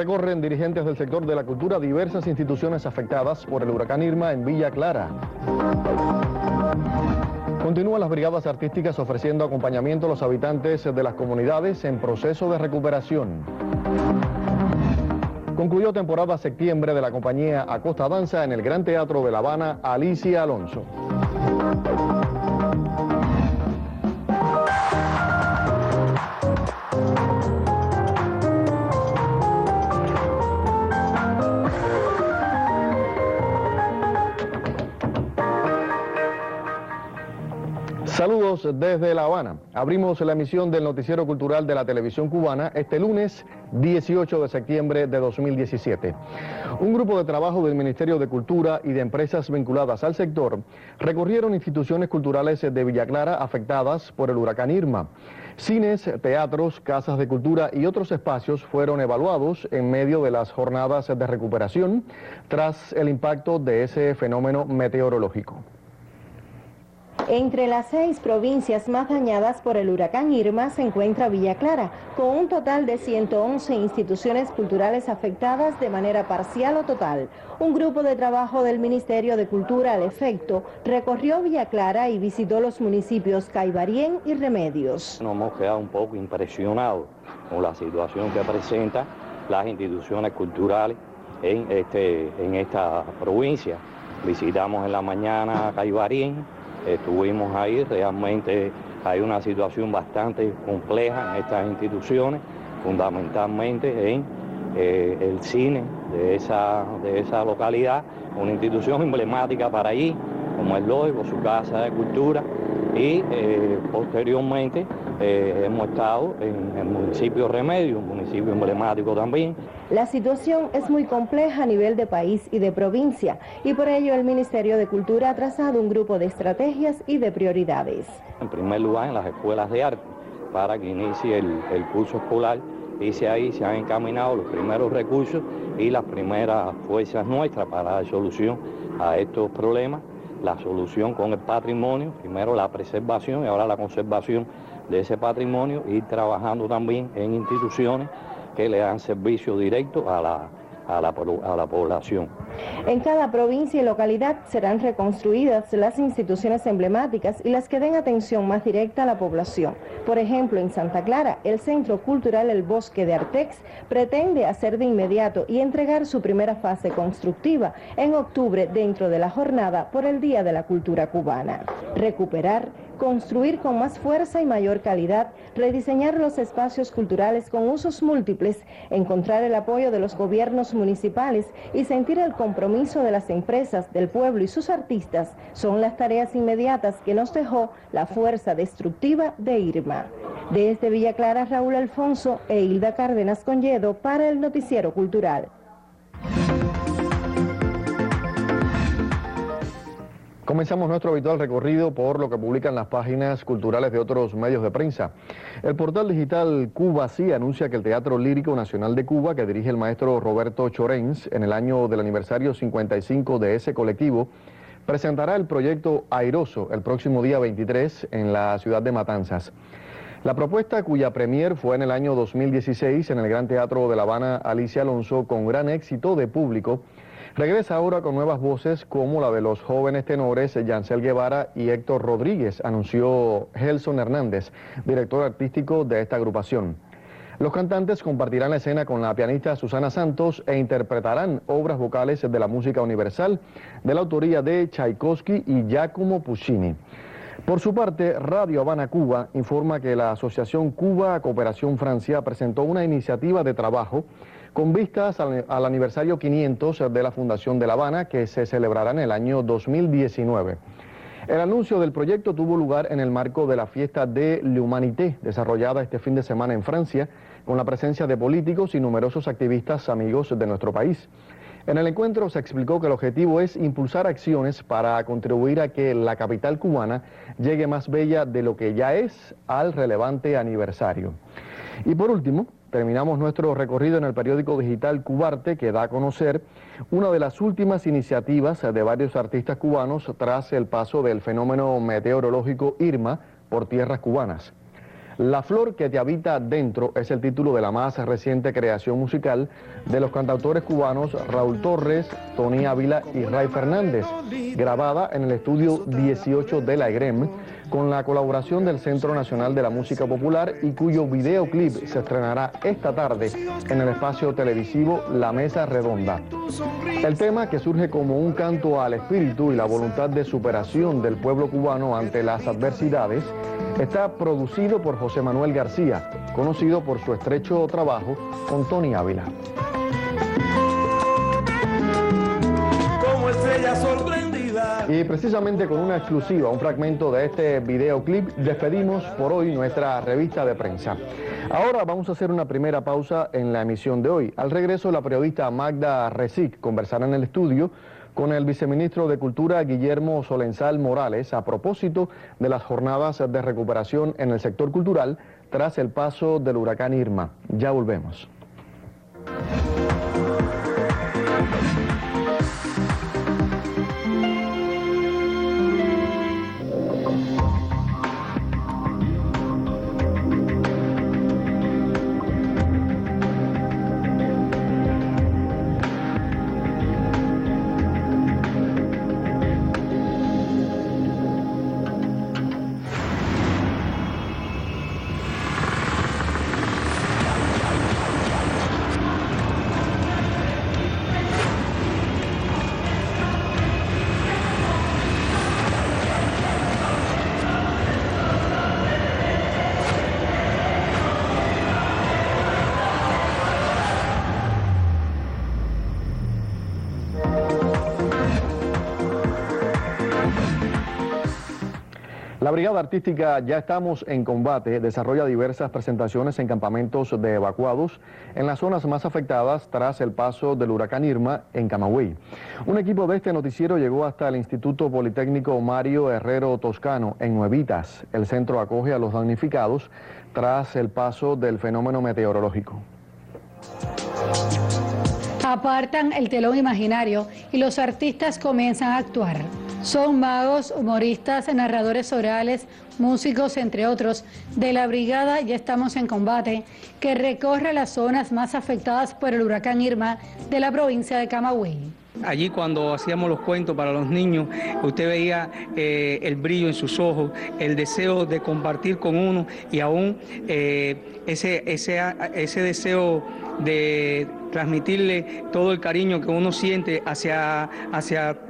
Recorren dirigentes del sector de la cultura diversas instituciones afectadas por el huracán Irma en Villa Clara. Continúan las brigadas artísticas ofreciendo acompañamiento a los habitantes de las comunidades en proceso de recuperación. Concluyó temporada septiembre de la compañía Acosta Danza en el Gran Teatro de La Habana, Alicia Alonso. Saludos desde La Habana. Abrimos la emisión del Noticiero Cultural de la Televisión Cubana este lunes 18 de septiembre de 2017. Un grupo de trabajo del Ministerio de Cultura y de empresas vinculadas al sector recorrieron instituciones culturales de Villa Clara afectadas por el huracán Irma. Cines, teatros, casas de cultura y otros espacios fueron evaluados en medio de las jornadas de recuperación tras el impacto de ese fenómeno meteorológico. Entre las 6 provincias más dañadas por el huracán Irma se encuentra Villa Clara, con un total de 111 instituciones culturales afectadas de manera parcial o total. Un grupo de trabajo del Ministerio de Cultura al efecto recorrió Villa Clara y visitó los municipios Caibarién y Remedios. Nos hemos quedado un poco impresionados con la situación que presentan las instituciones culturales en esta provincia. Visitamos en la mañana Caibarién. Estuvimos ahí, realmente hay una situación bastante compleja en estas instituciones, fundamentalmente en el cine de esa localidad, una institución emblemática para allí, como es lógico, su casa de cultura, y posteriormente hemos estado en el municipio Remedio, un municipio emblemático también. La situación es muy compleja a nivel de país y de provincia, y por ello el Ministerio de Cultura ha trazado un grupo de estrategias y de prioridades. En primer lugar, en las escuelas de arte, para que inicie el curso escolar, y ahí se han encaminado los primeros recursos y las primeras fuerzas nuestras para dar solución a estos problemas. La solución con el patrimonio, primero la preservación y ahora la conservación de ese patrimonio, y trabajando también en instituciones que le dan servicio directo a la población. En cada provincia y localidad serán reconstruidas las instituciones emblemáticas y las que den atención más directa a la población. Por ejemplo, en Santa Clara, el Centro Cultural El Bosque de Artex pretende hacer de inmediato y entregar su primera fase constructiva en octubre dentro de la jornada por el Día de la Cultura Cubana. Recuperar, construir con más fuerza y mayor calidad, rediseñar los espacios culturales con usos múltiples, encontrar el apoyo de los gobiernos municipales y sentir el compromiso de las empresas, del pueblo y sus artistas son las tareas inmediatas que nos dejó la fuerza destructiva de Irma. Desde Villa Clara, Raúl Alfonso e Hilda Cárdenas Conyedo para el Noticiero Cultural. Comenzamos nuestro habitual recorrido por lo que publican las páginas culturales de otros medios de prensa. El portal digital Cuba Sí anuncia que el Teatro Lírico Nacional de Cuba, que dirige el maestro Roberto Chorens, en el año del aniversario 55 de ese colectivo, presentará el proyecto Airoso el próximo día 23 en la ciudad de Matanzas. La propuesta, cuya premier fue en el año 2016 en el Gran Teatro de La Habana, Alicia Alonso, con gran éxito de público, regresa ahora con nuevas voces como la de los jóvenes tenores Yancel Guevara y Héctor Rodríguez, anunció Gelson Hernández, director artístico de esta agrupación. Los cantantes compartirán la escena con la pianista Susana Santos e interpretarán obras vocales de la música universal de la autoría de Tchaikovsky y Giacomo Puccini. Por su parte, Radio Habana Cuba informa que la Asociación Cuba Cooperación Francia presentó una iniciativa de trabajo con vistas al aniversario 500 de la Fundación de La Habana, que se celebrará en el año 2019. El anuncio del proyecto tuvo lugar en el marco de la fiesta de l'Humanité, desarrollada este fin de semana en Francia, con la presencia de políticos y numerosos activistas amigos de nuestro país. En el encuentro se explicó que el objetivo es impulsar acciones para contribuir a que la capital cubana llegue más bella de lo que ya es al relevante aniversario. Y por último, terminamos nuestro recorrido en el periódico digital Cubarte, que da a conocer una de las últimas iniciativas de varios artistas cubanos tras el paso del fenómeno meteorológico Irma por tierras cubanas. La flor que te habita dentro es el título de la más reciente creación musical de los cantautores cubanos Raúl Torres, Tony Ávila y Ray Fernández, grabada en el estudio 18 de la EGREM, con la colaboración del Centro Nacional de la Música Popular y cuyo videoclip se estrenará esta tarde en el espacio televisivo La Mesa Redonda. El tema, que surge como un canto al espíritu y la voluntad de superación del pueblo cubano ante las adversidades, está producido por José Manuel García, conocido por su estrecho trabajo con Tony Ávila. Como estrella sorprendida. Y precisamente con una exclusiva, un fragmento de este videoclip, despedimos por hoy nuestra revista de prensa. Ahora vamos a hacer una primera pausa en la emisión de hoy. Al regreso, la periodista Magda Resic conversará en el estudio con el viceministro de Cultura Guillermo Solenzal Morales a propósito de las jornadas de recuperación en el sector cultural tras el paso del huracán Irma. Ya volvemos. La Brigada Artística Ya Estamos en Combate desarrolla diversas presentaciones en campamentos de evacuados en las zonas más afectadas tras el paso del huracán Irma en Camagüey. Un equipo de este noticiero llegó hasta el Instituto Politécnico Mario Herrero Toscano en Nuevitas. El centro acoge a los damnificados tras el paso del fenómeno meteorológico. Apartan el telón imaginario y los artistas comienzan a actuar. Son magos, humoristas, narradores orales, músicos, entre otros, de la Brigada Ya Estamos en Combate, que recorre las zonas más afectadas por el huracán Irma de la provincia de Camagüey. Allí cuando hacíamos los cuentos para los niños, usted veía el brillo en sus ojos, el deseo de compartir con uno y aún ese deseo de transmitirle todo el cariño que uno siente hacia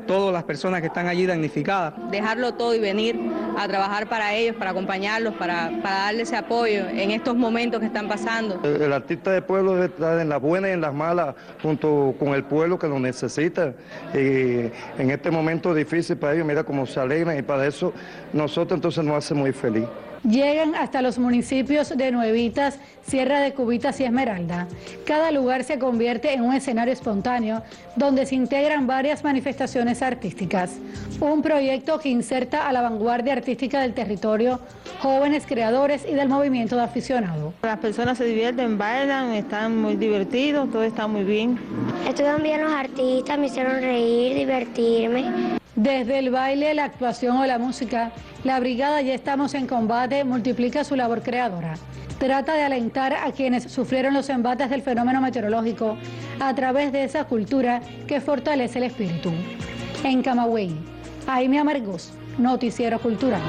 todas las personas que están allí damnificadas. Dejarlo todo y venir a trabajar para ellos, para acompañarlos, para darles ese apoyo en estos momentos que están pasando. El artista del pueblo debe estar en las buenas y en las malas junto con el pueblo que lo necesita. Y en este momento difícil para ellos, mira cómo se alegran, y para eso nosotros entonces nos hace muy feliz. Llegan hasta los municipios de Nuevitas, Sierra de Cubitas y Esmeralda. Cada lugar se convierte en un escenario espontáneo donde se integran varias manifestaciones artísticas. Un proyecto que inserta a la vanguardia artística del territorio, jóvenes creadores y del movimiento de aficionados. Las personas se divierten, bailan, están muy divertidos, todo está muy bien. Estuvieron bien los artistas, me hicieron reír, divertirme. Desde el baile, la actuación o la música, la Brigada Ya Estamos en Combate multiplica su labor creadora. Trata de alentar a quienes sufrieron los embates del fenómeno meteorológico a través de esa cultura que fortalece el espíritu. En Camagüey, Jaime Amargós, Noticiero Cultural.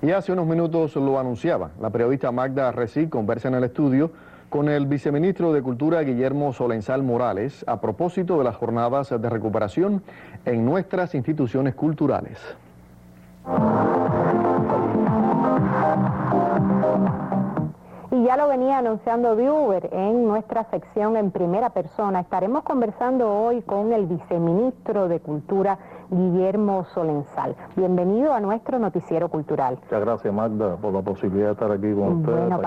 Y hace unos minutos lo anunciaba, la periodista Magda Resic conversa en el estudio con el viceministro de Cultura Guillermo Solenzal Morales a propósito de las jornadas de recuperación en nuestras instituciones culturales. Y ya lo venía anunciando Viewer en nuestra sección en primera persona. Estaremos conversando hoy con el viceministro de Cultura, Guillermo Solenzal. Bienvenido a nuestro noticiero cultural. Muchas gracias, Magda, por la posibilidad de estar aquí con ustedes. Bueno,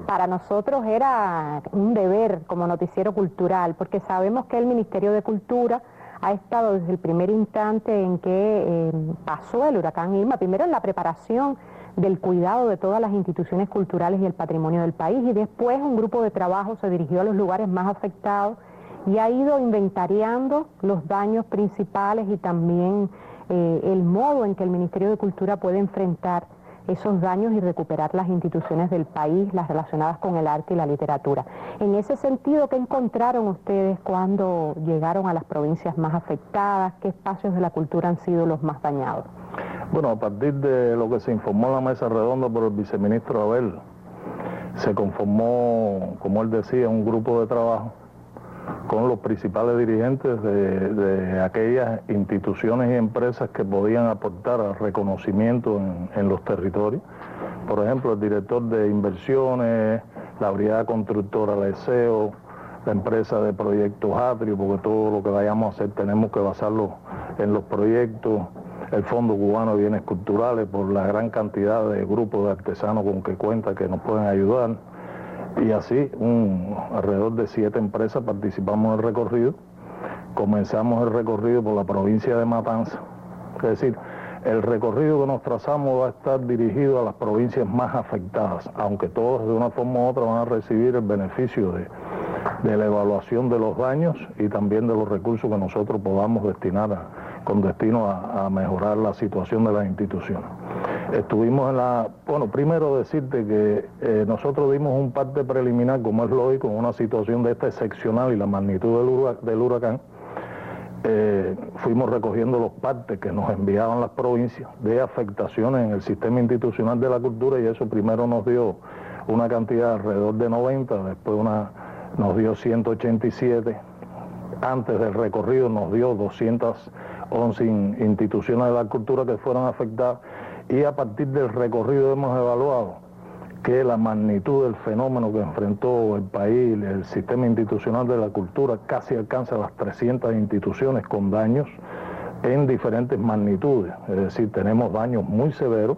para nosotros era un deber como noticiero cultural, porque sabemos que el Ministerio de Cultura ha estado desde el primer instante en que pasó el huracán Irma, primero en la preparación del cuidado de todas las instituciones culturales y el patrimonio del país, y después un grupo de trabajo se dirigió a los lugares más afectados y ha ido inventariando los daños principales y también el modo en que el Ministerio de Cultura puede enfrentar esos daños y recuperar las instituciones del país, las relacionadas con el arte y la literatura. En ese sentido, ¿qué encontraron ustedes cuando llegaron a las provincias más afectadas? ¿Qué espacios de la cultura han sido los más dañados? Bueno, a partir de lo que se informó en la mesa redonda por el viceministro Abel, se conformó, como él decía, un grupo de trabajo con los principales dirigentes de aquellas instituciones y empresas que podían aportar al reconocimiento en los territorios. Por ejemplo, el director de inversiones, la brigada constructora Leseo, la empresa de proyectos Atrio, porque todo lo que vayamos a hacer tenemos que basarlo en los proyectos, el Fondo Cubano de Bienes Culturales, por la gran cantidad de grupos de artesanos con que cuenta que nos pueden ayudar. Y así, alrededor de 7 empresas participamos en el recorrido. Comenzamos el recorrido por la provincia de Matanzas. Es decir, el recorrido que nos trazamos va a estar dirigido a las provincias más afectadas, aunque todos de una forma u otra van a recibir el beneficio de la evaluación de los daños y también de los recursos que nosotros podamos destinar con destino a mejorar la situación de las instituciones. Estuvimos bueno, primero decirte que nosotros dimos un parte preliminar, como es lógico, en una situación de esta excepcional y la magnitud del huracán. Fuimos recogiendo los partes que nos enviaban las provincias de afectaciones en el sistema institucional de la cultura, y eso primero nos dio una cantidad alrededor de 90, después nos dio 187, antes del recorrido nos dio 211 instituciones de la cultura que fueron afectadas, y a partir del recorrido hemos evaluado que la magnitud del fenómeno que enfrentó el país, el sistema institucional de la cultura, casi alcanza las 300 instituciones con daños en diferentes magnitudes. Es decir, tenemos daños muy severos,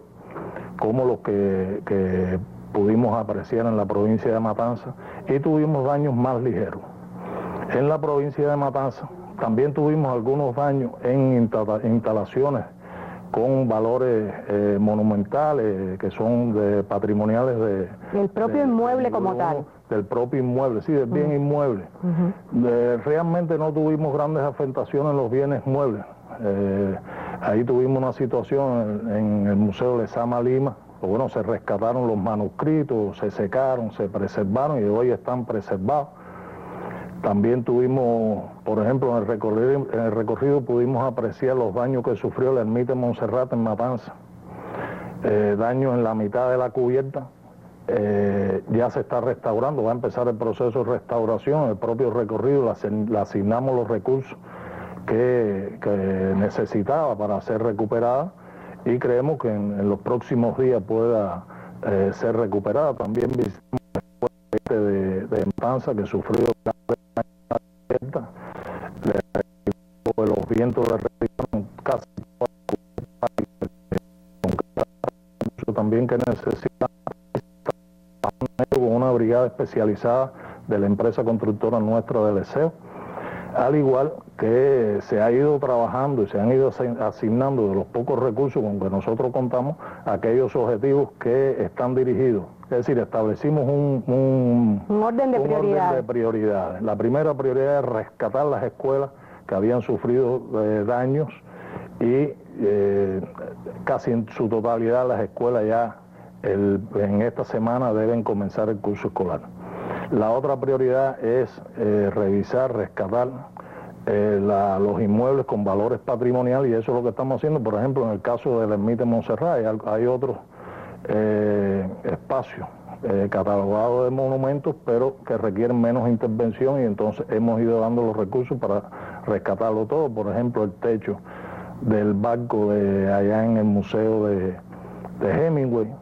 como los que pudimos apreciar en la provincia de Matanzas, y tuvimos daños más ligeros. En la provincia de Matanzas también tuvimos algunos daños en instalaciones con valores monumentales, que son patrimoniales del propio inmueble como tal. Del propio inmueble, sí, del bien inmueble. Realmente no tuvimos grandes afectaciones en los bienes muebles. Ahí tuvimos una situación en el Museo de Sama Lima. Bueno, se rescataron los manuscritos, se secaron, se preservaron y hoy están preservados. También tuvimos, por ejemplo, en el recorrido pudimos apreciar los daños que sufrió la ermita de Montserrat en Matanzas. Daños en la mitad de la cubierta. Ya se está restaurando, va a empezar el proceso de restauración. El propio recorrido le asignamos los recursos que necesitaba para ser recuperada, y creemos que en los próximos días pueda ser recuperada. También visitamos el puente de Matanzas, que sufrió los vientos de región casi también, que necesita con una brigada especializada de la empresa constructora nuestra de Leseo, al igual que se ha ido trabajando y se han ido asignando de los pocos recursos con que nosotros contamos aquellos objetivos que están dirigidos. Es decir, establecimos un orden de prioridades. La primera prioridad es rescatar las escuelas que habían sufrido daños, y casi en su totalidad las escuelas ya en esta semana deben comenzar el curso escolar. La otra prioridad es revisar, rescatar los inmuebles con valores patrimoniales, y eso es lo que estamos haciendo. Por ejemplo, en el caso de la ermita de Montserrat hay otros espacios catalogados de monumentos, pero que requieren menos intervención, y entonces hemos ido dando los recursos para rescatarlo todo. Por ejemplo, el techo del barco allá en el museo de Hemingway,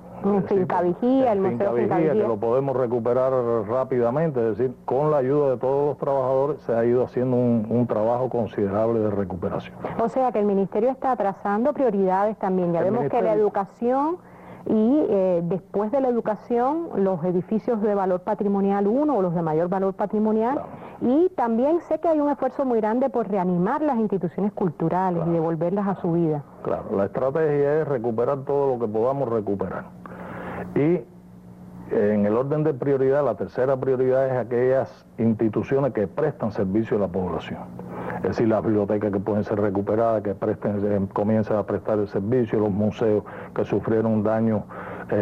Finca Vigía, el museo Finca Vigía, que lo podemos recuperar rápidamente. Es decir, con la ayuda de todos los trabajadores se ha ido haciendo un trabajo considerable de recuperación. O sea que el Ministerio está trazando prioridades también. Ya vemos que la educación, y después de la educación, los edificios de valor patrimonial 1 o los de mayor valor patrimonial, claro. Y también sé que hay un esfuerzo muy grande por reanimar las instituciones culturales, claro, y devolverlas a su vida. Claro, la estrategia es recuperar todo lo que podamos recuperar. Y en el orden de prioridad, la tercera prioridad es aquellas instituciones que prestan servicio a la población. Es decir, las bibliotecas que pueden ser recuperadas, que comiencen a prestar el servicio, los museos que sufrieron un daño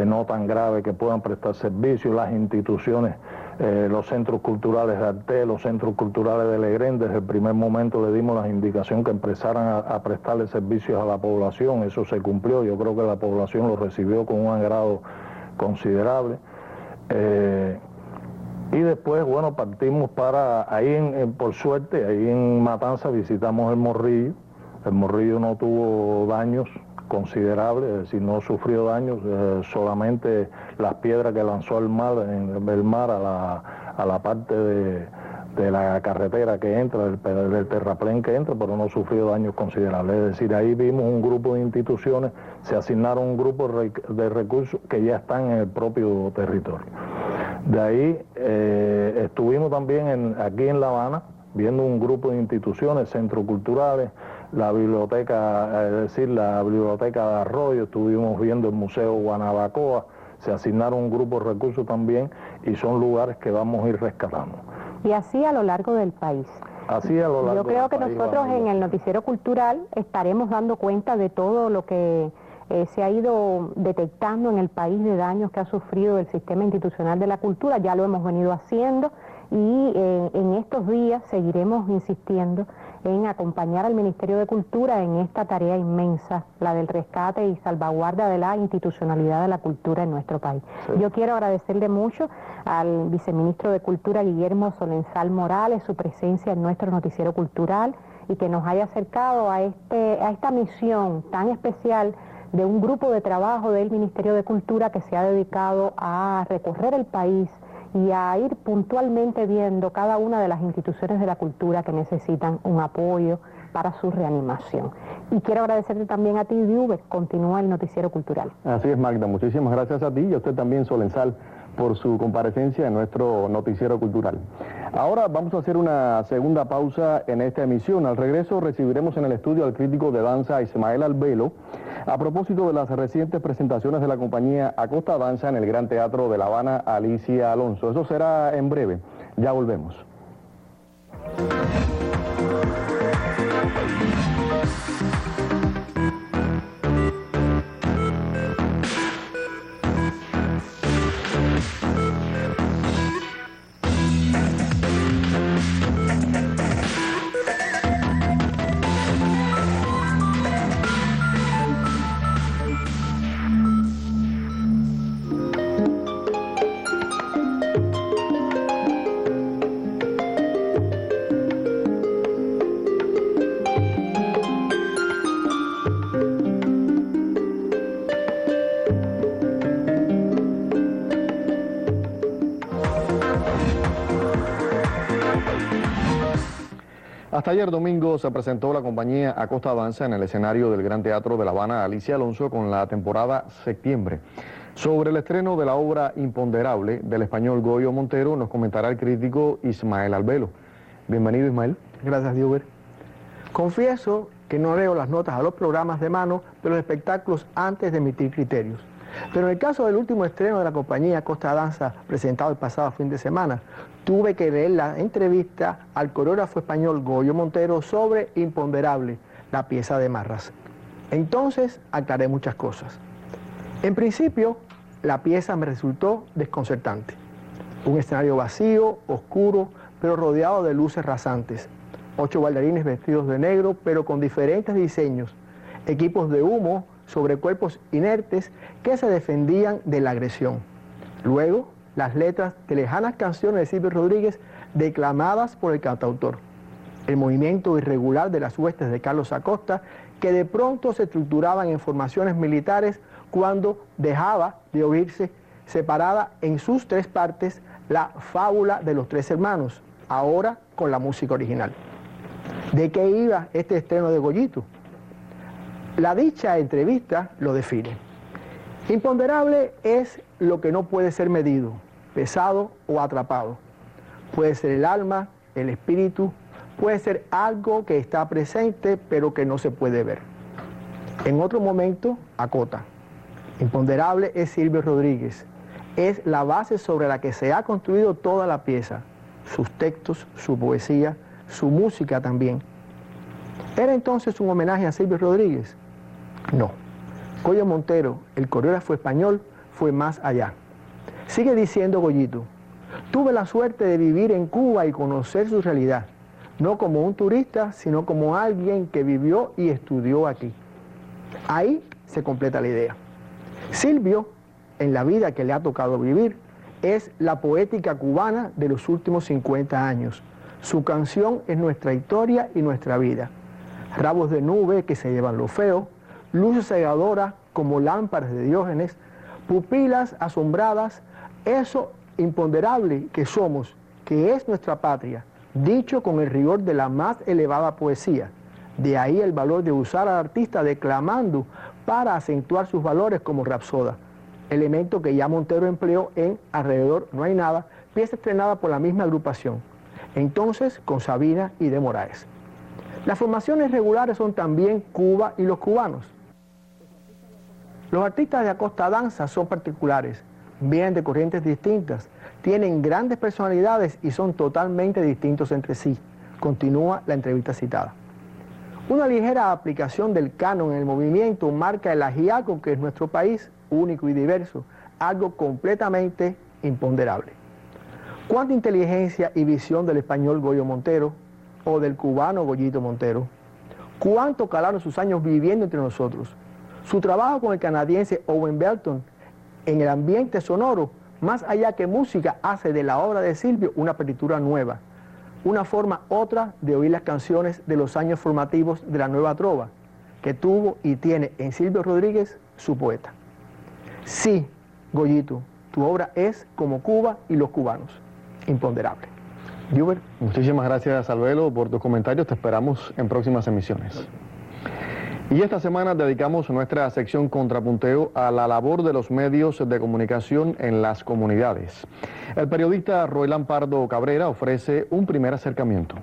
no tan grave que puedan prestar servicio, las instituciones, los centros culturales de Arte, los centros culturales de Legrén. Desde el primer momento le dimos la indicación que empezaran a prestarle servicios a la población. Eso se cumplió, yo creo que la población lo recibió con un agrado considerable. Y después, bueno, partimos para, por suerte, ahí en Matanza visitamos el Morrillo. El Morrillo no tuvo daños considerables, es decir, no sufrió daños, solamente las piedras que lanzó el mar a la parte de la carretera que entra, del terraplén que entra, pero no sufrió daños considerables. Es decir, ahí vimos un grupo de instituciones, se asignaron un grupo de recursos que ya están en el propio territorio. De ahí estuvimos también aquí en La Habana, viendo un grupo de instituciones, centros culturales, la biblioteca, es decir, la biblioteca de Arroyo, estuvimos viendo el Museo Guanabacoa, se asignaron un grupo de recursos también y son lugares que vamos a ir rescatando. Y así a lo largo del país. Así a lo largo Yo creo del que país, nosotros en el Noticiero Cultural estaremos dando cuenta de todo lo que se ha ido detectando en el país de daños que ha sufrido el sistema institucional de la cultura. Ya lo hemos venido haciendo y en estos días seguiremos insistiendo en acompañar al Ministerio de Cultura en esta tarea inmensa, la del rescate y salvaguarda de la institucionalidad de la cultura en nuestro país. Sí. Yo quiero agradecerle mucho al viceministro de Cultura, Guillermo Solenzal Morales, su presencia en nuestro Noticiero Cultural y que nos haya acercado a esta misión tan especial de un grupo de trabajo del Ministerio de Cultura que se ha dedicado a recorrer el país y a ir puntualmente viendo cada una de las instituciones de la cultura que necesitan un apoyo para su reanimación. Y quiero agradecerte también a ti, Diube, continúa el Noticiero Cultural. Así es, Magda, muchísimas gracias a ti y a usted también, Solenzal, por su comparecencia en nuestro Noticiero Cultural. Ahora vamos a hacer una segunda pausa en esta emisión. Al regreso recibiremos en el estudio al crítico de danza Ismael Albelo a propósito de las recientes presentaciones de la compañía Acosta Danza en el Gran Teatro de La Habana, Alicia Alonso. Eso será en breve. Ya volvemos. Hasta ayer domingo se presentó la compañía Acosta Danza en el escenario del Gran Teatro de La Habana, Alicia Alonso, con la temporada Septiembre. Sobre el estreno de la obra Imponderable del español Goyo Montero nos comentará el crítico Ismael Albelo. Bienvenido, Ismael. Gracias, Diuber. Confieso que no leo las notas a los programas de mano de los espectáculos antes de emitir criterios. Pero en el caso del último estreno de la compañía Acosta Danza, presentado el pasado fin de semana, tuve que leer la entrevista al coreógrafo español Goyo Montero sobre Imponderable, la pieza de Marras. Entonces aclaré muchas cosas. En principio, la pieza me resultó desconcertante. Un escenario vacío, oscuro, pero rodeado de luces rasantes. 8 bailarines vestidos de negro, pero con diferentes diseños. Equipos de humo sobre cuerpos inertes que se defendían de la agresión. Luego, las letras de lejanas canciones de Silvio Rodríguez declamadas por el cantautor. El movimiento irregular de las huestes de Carlos Acosta, que de pronto se estructuraban en formaciones militares cuando dejaba de oírse separada en sus 3 partes la fábula de los 3 hermanos, ahora con la música original. ¿De qué iba este estreno de Goyito? La dicha entrevista lo define. Imponderable es lo que no puede ser medido, pesado o atrapado. Puede ser el alma, el espíritu, puede ser algo que está presente pero que no se puede ver. En otro momento, acota. Imponderable es Silvio Rodríguez. Es la base sobre la que se ha construido toda la pieza. Sus textos, su poesía, su música también. ¿Era entonces un homenaje a Silvio Rodríguez? No. Goyo Montero, el coreógrafo español, fue más allá. Sigue diciendo Goyito: tuve la suerte de vivir en Cuba y conocer su realidad, no como un turista, sino como alguien que vivió y estudió aquí. Ahí se completa la idea. Silvio, en la vida que le ha tocado vivir, es la poética cubana de los últimos 50 años. Su canción es nuestra historia y nuestra vida. Rabos de nube que se llevan lo feo, luces cegadoras como lámparas de Diógenes, pupilas asombradas, eso imponderable que somos, que es nuestra patria, dicho con el rigor de la más elevada poesía. De ahí el valor de usar al artista declamando para acentuar sus valores como rapsoda, elemento que ya Montero empleó en Alrededor no hay nada, pieza estrenada por la misma agrupación, entonces con Sabina y de Moraes. Las formaciones regulares son también Cuba y los cubanos. Los artistas de Acosta Danza son particulares, vienen de corrientes distintas, tienen grandes personalidades y son totalmente distintos entre sí. Continúa la entrevista citada. Una ligera aplicación del canon en el movimiento marca el ajiaco que es nuestro país, único y diverso, algo completamente imponderable. ¿Cuánta inteligencia y visión del español Goyo Montero o del cubano Goyito Montero? ¿Cuánto calaron sus años viviendo entre nosotros? Su trabajo con el canadiense Owen Belton en el ambiente sonoro, más allá que música, hace de la obra de Silvio una partitura nueva, una forma otra de oír las canciones de los años formativos de la nueva trova, que tuvo y tiene en Silvio Rodríguez su poeta. Sí, Goyito, tu obra es como Cuba y los cubanos, imponderable. Hubert. Muchísimas gracias, Albelo, por tus comentarios. Te esperamos en próximas emisiones. Y esta semana dedicamos nuestra sección Contrapunteo a la labor de los medios de comunicación en las comunidades. El periodista Roelán Pardo Cabrera ofrece un primer acercamiento.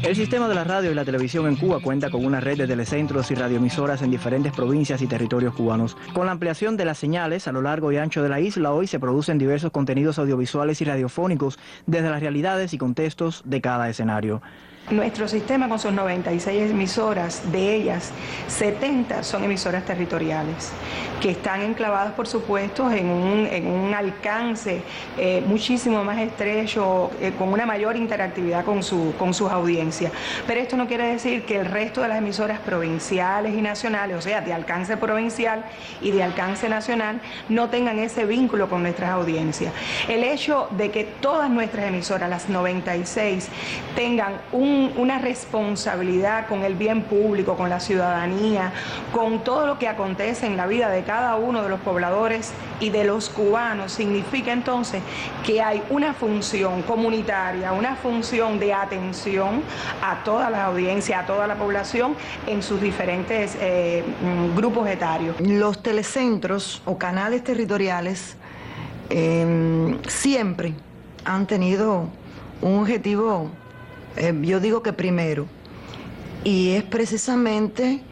El sistema de la radio y la televisión en Cuba cuenta con una red de telecentros y radioemisoras en diferentes provincias y territorios cubanos. Con la ampliación de las señales a lo largo y ancho de la isla, hoy se producen diversos contenidos audiovisuales y radiofónicos desde las realidades y contextos de cada escenario. Nuestro sistema, con sus 96 emisoras, de ellas 70 son emisoras territoriales, que están enclavadas, por supuesto, en un alcance muchísimo más estrecho, con una mayor interactividad con sus audiencias. Pero esto no quiere decir que el resto de las emisoras provinciales y nacionales, o sea, de alcance provincial y de alcance nacional, no tengan ese vínculo con nuestras audiencias. El hecho de que todas nuestras emisoras, las 96, tengan una responsabilidad con el bien público, con la ciudadanía, con todo lo que acontece en la vida de cada uno de los pobladores y de los cubanos, significa entonces que hay una función comunitaria, una función de atención a todas las audiencias, a toda la población en sus diferentes grupos etarios. Los telecentros o canales territoriales siempre han tenido un objetivo, yo digo que primero, y es precisamente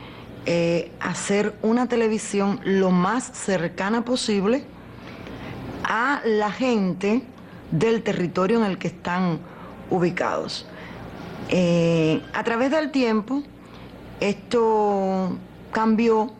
hacer una televisión lo más cercana posible a la gente del territorio en el que están ubicados. A través del tiempo, esto cambió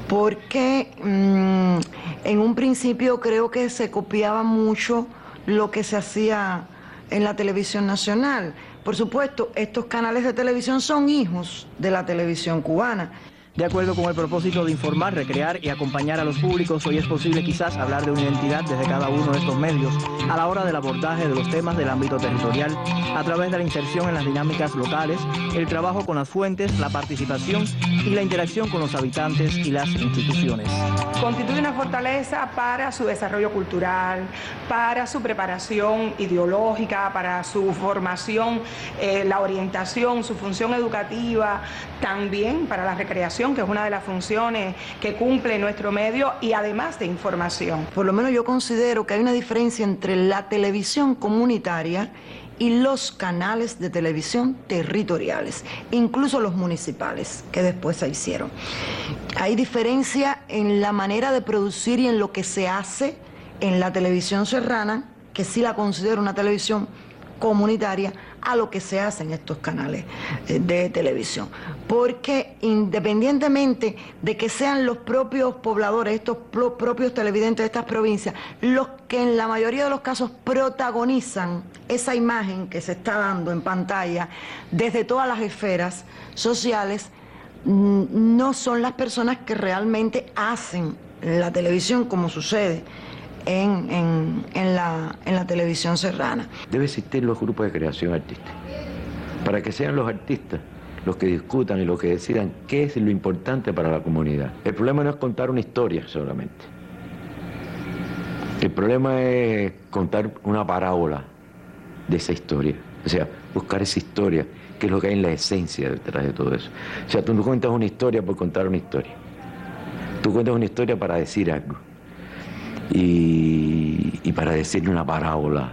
porque en un principio creo que se copiaba mucho lo que se hacía en la televisión nacional. Por supuesto, estos canales de televisión son hijos de la televisión cubana. De acuerdo con el propósito de informar, recrear y acompañar a los públicos, hoy es posible quizás hablar de una identidad desde cada uno de estos medios a la hora del abordaje de los temas del ámbito territorial, a través de la inserción en las dinámicas locales, el trabajo con las fuentes, la participación y la interacción con los habitantes y las instituciones. Constituye una fortaleza para su desarrollo cultural, para su preparación ideológica, para su formación, la orientación, su función educativa, también para la recreación, que es una de las funciones que cumple nuestro medio, y además de información. Por lo menos yo considero que hay una diferencia entre la televisión comunitaria y los canales de televisión territoriales, incluso los municipales, que después se hicieron. Hay diferencia en la manera de producir y en lo que se hace en la televisión serrana que sí la considero una televisión comunitaria, a lo que se hace en estos canales de televisión. Porque independientemente de que sean los propios pobladores, estos propios televidentes de estas provincias, los que en la mayoría de los casos protagonizan esa imagen que se está dando en pantalla desde todas las esferas sociales, no son las personas que realmente hacen la televisión como sucede en la televisión serrana. Debe existir los grupos de creación artística, para que sean los artistas los que discutan y los que decidan qué es lo importante para la comunidad. El problema no es contar una historia solamente. El problema es contar una parábola de esa historia. O sea, buscar esa historia, que es lo que hay en la esencia detrás de todo eso. O sea, tú no cuentas una historia por contar una historia. Tú cuentas una historia para decir algo. Y para decirle una parábola,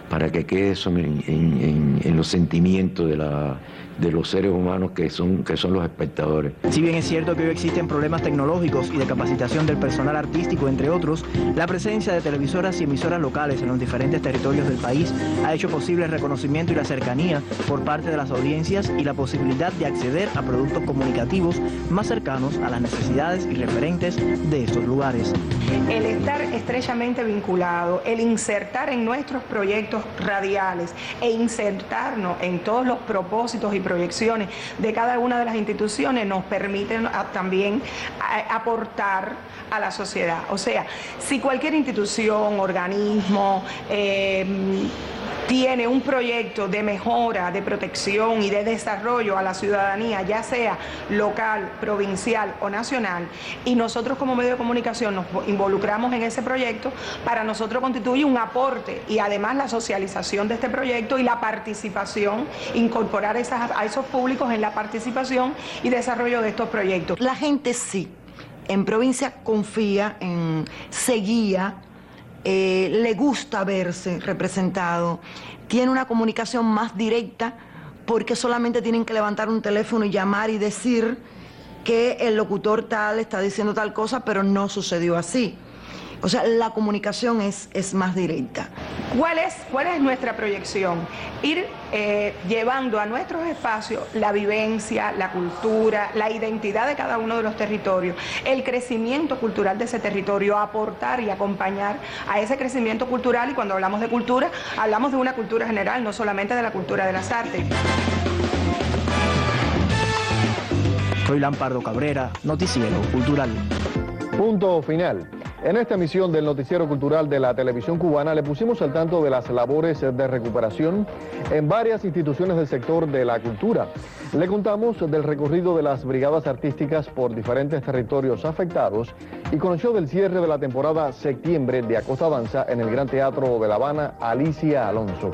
para que quede eso en los sentimientos de los seres humanos que son los espectadores. Si bien es cierto que hoy existen problemas tecnológicos y de capacitación del personal artístico, entre otros, la presencia de televisoras y emisoras locales en los diferentes territorios del país ha hecho posible el reconocimiento y la cercanía por parte de las audiencias y la posibilidad de acceder a productos comunicativos más cercanos a las necesidades y referentes de estos lugares. El estar estrechamente vinculado, el insertar en nuestros proyectos radiales e insertarnos en todos los propósitos y proyecciones de cada una de las instituciones nos permiten también aportar a la sociedad. O sea, si cualquier institución, organismo, tiene un proyecto de mejora, de protección y de desarrollo a la ciudadanía, ya sea local, provincial o nacional, y nosotros como medio de comunicación nos involucramos en ese proyecto, para nosotros constituye un aporte y además la socialización de este proyecto y la participación, incorporar a esos públicos en la participación y desarrollo de estos proyectos. La gente sí, en provincia confía, seguía, le gusta verse representado, tiene una comunicación más directa porque solamente tienen que levantar un teléfono y llamar y decir que el locutor tal está diciendo tal cosa, pero no sucedió así. O sea, la comunicación es más directa. ¿Cuál es nuestra proyección? Ir llevando a nuestros espacios la vivencia, la cultura, la identidad de cada uno de los territorios, el crecimiento cultural de ese territorio, aportar y acompañar a ese crecimiento cultural, y cuando hablamos de cultura, hablamos de una cultura general, no solamente de la cultura de las artes. Soy Lampardo Cabrera, Noticiero Cultural. Punto final. En esta emisión del Noticiero Cultural de la Televisión Cubana le pusimos al tanto de las labores de recuperación en varias instituciones del sector de la cultura. Le contamos del recorrido de las brigadas artísticas por diferentes territorios afectados y conoció del cierre de la temporada septiembre de Acosta Danza en el Gran Teatro de La Habana, Alicia Alonso.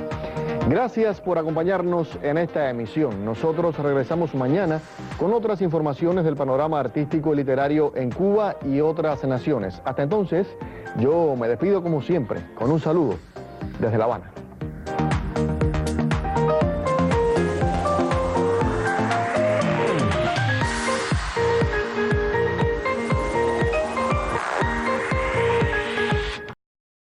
Gracias por acompañarnos en esta emisión. Nosotros regresamos mañana con otras informaciones del panorama artístico y literario en Cuba y otras naciones. Hasta entonces, yo me despido como siempre, con un saludo desde La Habana.